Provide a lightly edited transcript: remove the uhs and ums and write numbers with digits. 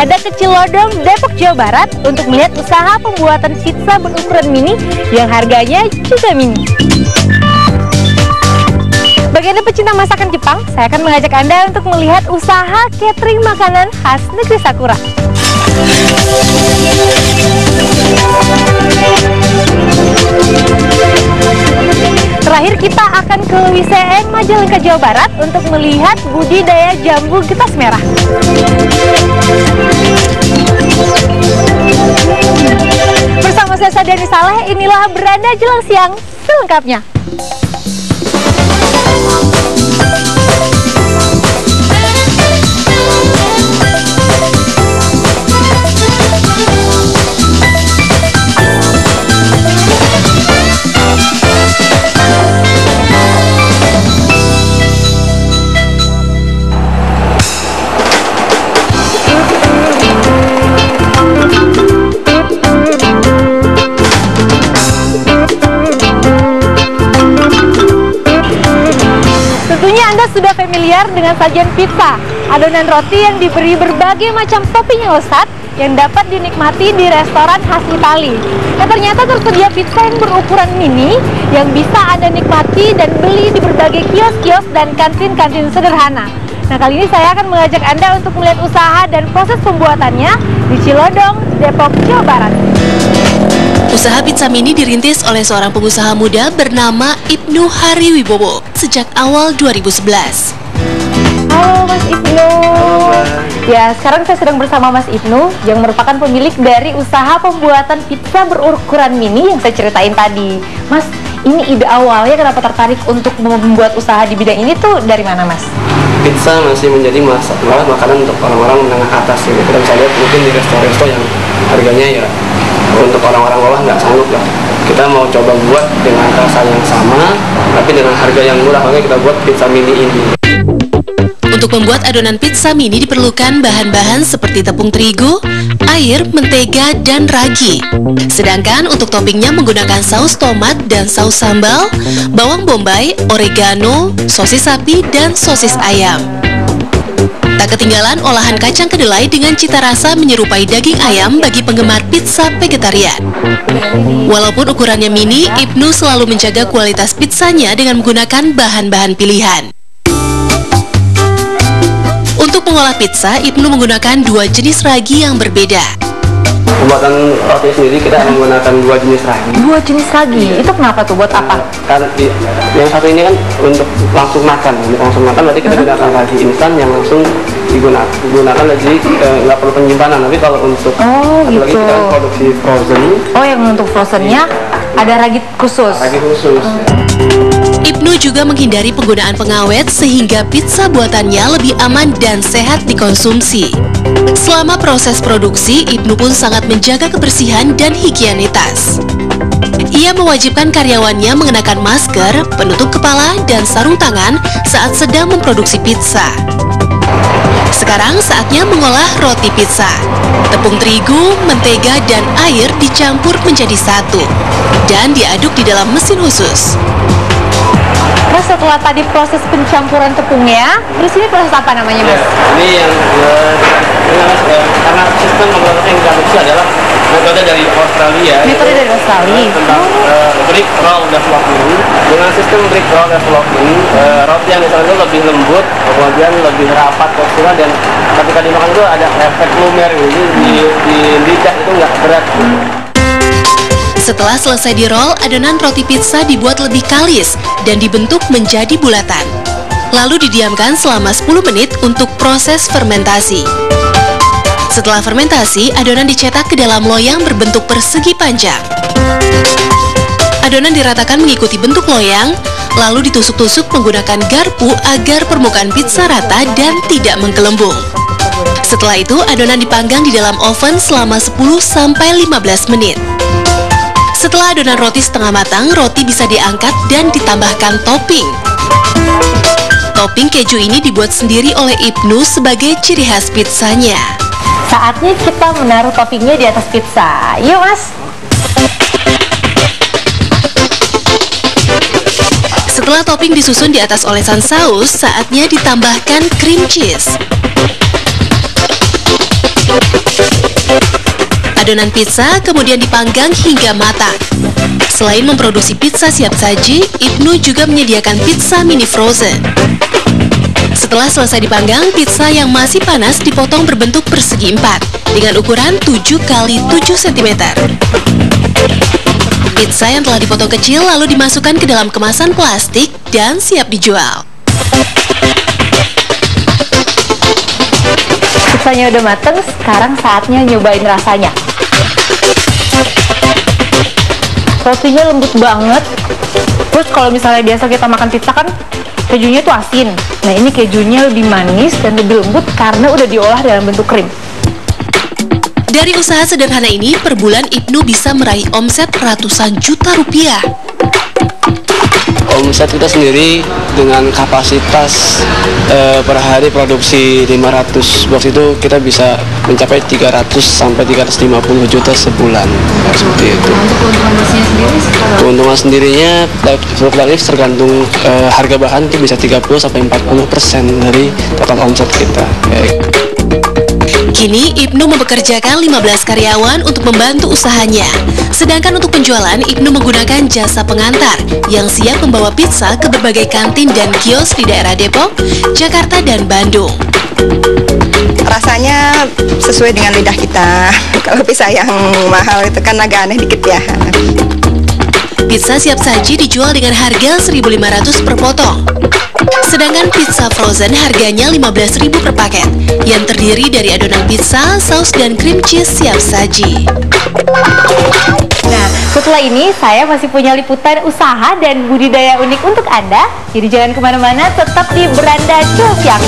Ada ke Cilodong, Depok, Jawa Barat untuk melihat usaha pembuatan pizza berukuran mini yang harganya juga mini. Bagi Anda pecinta masakan Jepang, saya akan mengajak Anda untuk melihat usaha catering makanan khas negeri Sakura. Terakhir kita akan ke WCN Majalengka, Jawa Barat untuk melihat budidaya jambu getas merah. Bersama saya Sadani Saleh, inilah Beranda Jelang Siang selengkapnya. Sudah familiar dengan sajian pizza, adonan roti yang diberi berbagai macam topping yang lezat yang dapat dinikmati di restoran khas Itali. Nah, ternyata tersedia pizza yang berukuran mini yang bisa Anda nikmati dan beli di berbagai kios-kios dan kantin-kantin sederhana. Nah, kali ini saya akan mengajak Anda untuk melihat usaha dan proses pembuatannya di Cilodong, Depok, Jawa Barat. Usaha pizza mini dirintis oleh seorang pengusaha muda bernama Ibnu Hariwibowo sejak awal 2011. Halo Mas Ibnu. Ya, sekarang saya sedang bersama Mas Ibnu yang merupakan pemilik dari usaha pembuatan pizza berukuran mini yang saya ceritain tadi. Mas, ini ide awalnya kenapa tertarik untuk membuat usaha di bidang ini tuh dari mana, Mas? Pizza masih menjadi makanan untuk orang-orang menengah atas. Kita bisa lihat mungkin di resto-resto yang harganya ya untuk orang-orang bawah nggak sanggup lah. Kita mau coba buat dengan rasa yang sama, tapi dengan harga yang murah, makanya kita buat pizza mini ini. Untuk membuat adonan pizza mini diperlukan bahan-bahan seperti tepung terigu, air, mentega, dan ragi. Sedangkan untuk toppingnya menggunakan saus tomat dan saus sambal, bawang bombay, oregano, sosis sapi, dan sosis ayam. Tak ketinggalan olahan kacang kedelai dengan cita rasa menyerupai daging ayam bagi penggemar pizza vegetarian. Walaupun ukurannya mini, Ibnu selalu menjaga kualitas pizzanya dengan menggunakan bahan-bahan pilihan. Untuk mengolah pizza, Ibnu menggunakan dua jenis ragi yang berbeda. Pembuatan roti sendiri kita menggunakan dua jenis ragi. Dua jenis ragi? Itu kenapa tuh? Buat apa? Kan yang satu ini kan untuk langsung makan. Untuk langsung makan berarti kita gunakan ragi instan yang langsung digunakan, jadi nggak perlu penyimpanan. Tapi kalau untuk lagi kita produksi frozen. Oh, yang untuk frozennya ada ragi khusus. Ragi khusus. Ibnu juga menghindari penggunaan pengawet sehingga pizza buatannya lebih aman dan sehat dikonsumsi. Selama proses produksi, Ibnu pun sangat menjaga kebersihan dan higienitas. Ia mewajibkan karyawannya mengenakan masker, penutup kepala, dan sarung tangan saat sedang memproduksi pizza. Sekarang saatnya mengolah roti pizza. Tepung terigu, mentega, dan air dicampur menjadi satu dan diaduk di dalam mesin khusus. Mas, setelah tadi proses pencampuran tepungnya, terus ini proses apa namanya, Mas? Ini yang karena sistem pembuatan yang diadopsi adalah metode dari Australia. Metode dari Australia? Tentang brick roll development. Dengan sistem brick roll development, roti yang disarankan itu lebih lembut, kemudian lebih rapat teksturnya, dan ketika dimakan itu ada efek lumer, jadi di lidah itu nggak berat. Setelah selesai di-roll, adonan roti pizza dibuat lebih kalis dan dibentuk menjadi bulatan. Lalu didiamkan selama 10 menit untuk proses fermentasi. Setelah fermentasi, adonan dicetak ke dalam loyang berbentuk persegi panjang. Adonan diratakan mengikuti bentuk loyang, lalu ditusuk-tusuk menggunakan garpu agar permukaan pizza rata dan tidak menggelembung. Setelah itu, adonan dipanggang di dalam oven selama 10-15 menit. Setelah adonan roti setengah matang, roti bisa diangkat dan ditambahkan topping. Topping keju ini dibuat sendiri oleh Ibnu sebagai ciri khas pizzanya. Saatnya kita menaruh toppingnya di atas pizza. Yuk, Mas. Setelah topping disusun di atas olesan saus, saatnya ditambahkan cream cheese. Adonan pizza kemudian dipanggang hingga matang. Selain memproduksi pizza siap saji, Ibnu juga menyediakan pizza mini frozen. Setelah selesai dipanggang, pizza yang masih panas dipotong berbentuk persegi 4 dengan ukuran 7 x 7 cm. Pizza yang telah dipotong kecil lalu dimasukkan ke dalam kemasan plastik dan siap dijual. Pizzanya udah mateng, sekarang saatnya nyobain rasanya. Rosinya lembut banget. Terus kalau misalnya biasa kita makan pizza kan kejunya tuh asin. Nah ini kejunya lebih manis dan lebih lembut karena udah diolah dalam bentuk krim. Dari usaha sederhana ini, per bulan Ibnu bisa meraih omset ratusan juta rupiah. Omset kita sendiri dengan kapasitas per hari produksi 500 box itu kita bisa mencapai 300 sampai 350 juta sebulan. Seperti itu. Untuk keuntungan bersihnya sendiri? Keuntungan sendirinya fluktuatif tergantung harga bahan itu bisa 30 sampai 40% dari total omset kita. Kini Ibnu mempekerjakan 15 karyawan untuk membantu usahanya. Sedangkan untuk penjualan, Ibnu menggunakan jasa pengantar yang siap membawa pizza ke berbagai kantin dan kios di daerah Depok, Jakarta, dan Bandung. Rasanya sesuai dengan lidah kita. Kalau pizza yang mahal itu kan agak aneh dikit ya. Pizza siap saji dijual dengan harga 1.500 per potong. Sedangkan pizza frozen harganya 15.000 per paket, yang terdiri dari adonan pizza, saus, dan cream cheese siap saji. Nah, setelah ini saya masih punya liputan usaha dan budidaya unik untuk Anda. Jadi jangan kemana-mana, tetap di Beranda Cusiak.